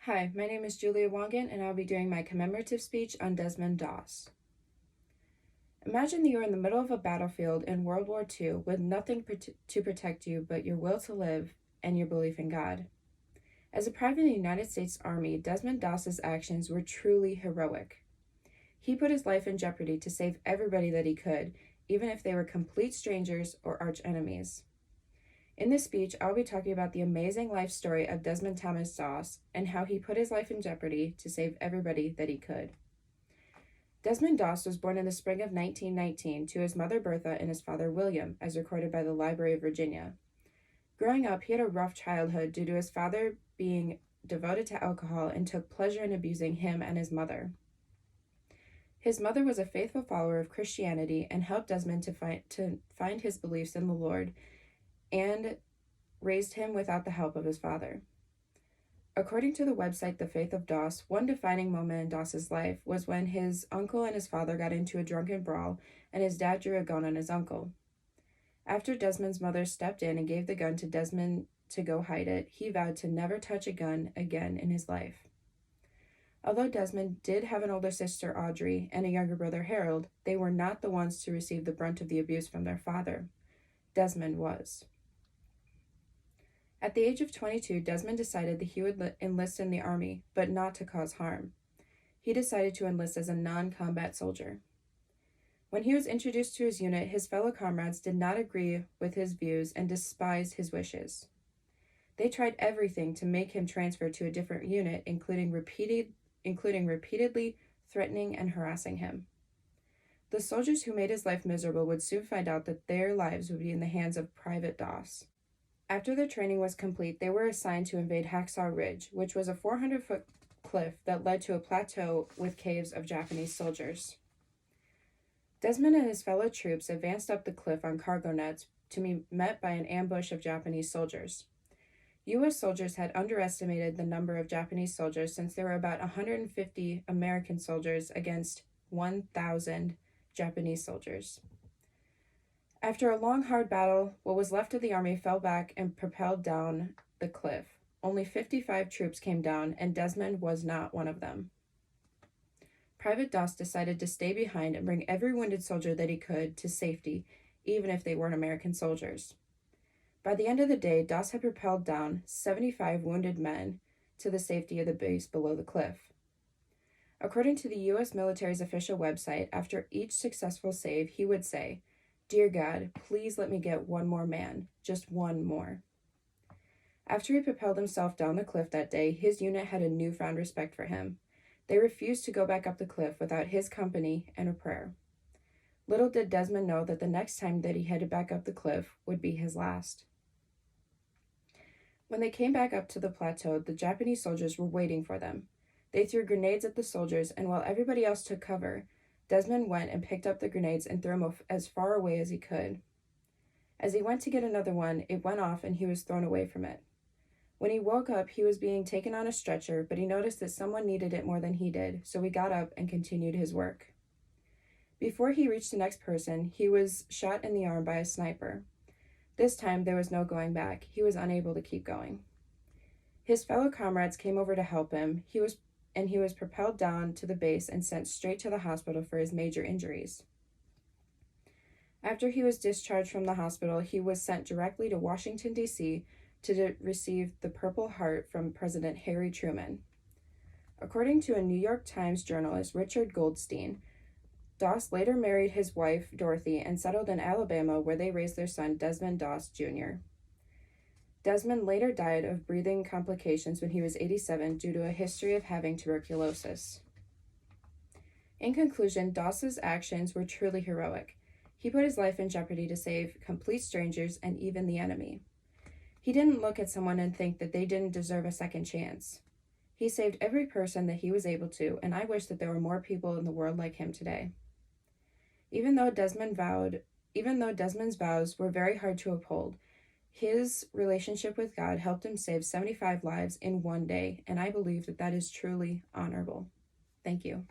Hi, my name is Julia Wangan, and I'll be doing my commemorative speech on Desmond Doss. Imagine that you are in the middle of a battlefield in World War II with nothing to protect you but your will to live and your belief in God. As a private in the United States Army, Desmond Doss's actions were truly heroic. He put his life in jeopardy to save everybody that he could, even if they were complete strangers or arch enemies. In this speech, I'll be talking about the amazing life story of Desmond Thomas Doss and how he put his life in jeopardy to save everybody that he could. Desmond Doss was born in the spring of 1919 to his mother Bertha and his father William, as recorded by the Library of Virginia. Growing up, he had a rough childhood due to his father being devoted to alcohol and took pleasure in abusing him and his mother. His mother was a faithful follower of Christianity and helped Desmond to find his beliefs in the Lord and raised him without the help of his father. According to the website The Faith of Doss, one defining moment in Doss's life was when his uncle and his father got into a drunken brawl and his dad drew a gun on his uncle. After Desmond's mother stepped in and gave the gun to Desmond to go hide it, he vowed to never touch a gun again in his life. Although Desmond did have an older sister, Audrey, and a younger brother, Harold, they were not the ones to receive the brunt of the abuse from their father. Desmond was. At the age of 22, Desmond decided that he would enlist in the army, but not to cause harm. He decided to enlist as a non-combat soldier. When he was introduced to his unit, his fellow comrades did not agree with his views and despised his wishes. They tried everything to make him transfer to a different unit, including repeatedly threatening and harassing him. The soldiers who made his life miserable would soon find out that their lives would be in the hands of Private Doss. After their training was complete, they were assigned to invade Hacksaw Ridge, which was a 400-foot cliff that led to a plateau with caves of Japanese soldiers. Desmond and his fellow troops advanced up the cliff on cargo nets to be met by an ambush of Japanese soldiers. U.S. soldiers had underestimated the number of Japanese soldiers since there were about 150 American soldiers against 1,000 Japanese soldiers. After a long, hard battle, what was left of the army fell back and propelled down the cliff. Only 55 troops came down, and Desmond was not one of them. Private Doss decided to stay behind and bring every wounded soldier that he could to safety, even if they weren't American soldiers. By the end of the day, Doss had propelled down 75 wounded men to the safety of the base below the cliff. According to the U.S. military's official website, after each successful save, he would say, "Dear God, please let me get one more man, just one more." After he propelled himself down the cliff that day, his unit had a newfound respect for him. They refused to go back up the cliff without his company and a prayer. Little did Desmond know that the next time that he headed back up the cliff would be his last. When they came back up to the plateau, the Japanese soldiers were waiting for them. They threw grenades at the soldiers, and while everybody else took cover, Desmond went and picked up the grenades and threw them as far away as he could. As he went to get another one, it went off and he was thrown away from it. When he woke up, he was being taken on a stretcher, but he noticed that someone needed it more than he did, so he got up and continued his work. Before he reached the next person, he was shot in the arm by a sniper. This time, there was no going back. He was unable to keep going. His fellow comrades came over to help him. He was propelled down to the base and sent straight to the hospital for his major injuries. After he was discharged from the hospital, he was sent directly to Washington, D.C. to receive the Purple Heart from President Harry Truman. According to a New York Times journalist, Richard Goldstein, Doss later married his wife, Dorothy, and settled in Alabama, where they raised their son, Desmond Doss, Jr. Desmond later died of breathing complications when he was 87 due to a history of having tuberculosis. In conclusion, Doss's actions were truly heroic. He put his life in jeopardy to save complete strangers and even the enemy. He didn't look at someone and think that they didn't deserve a second chance. He saved every person that he was able to, and I wish that there were more people in the world like him today. Even though Desmond's vows were very hard to uphold, his relationship with God helped him save 75 lives in one day, and I believe that that is truly honorable. Thank you.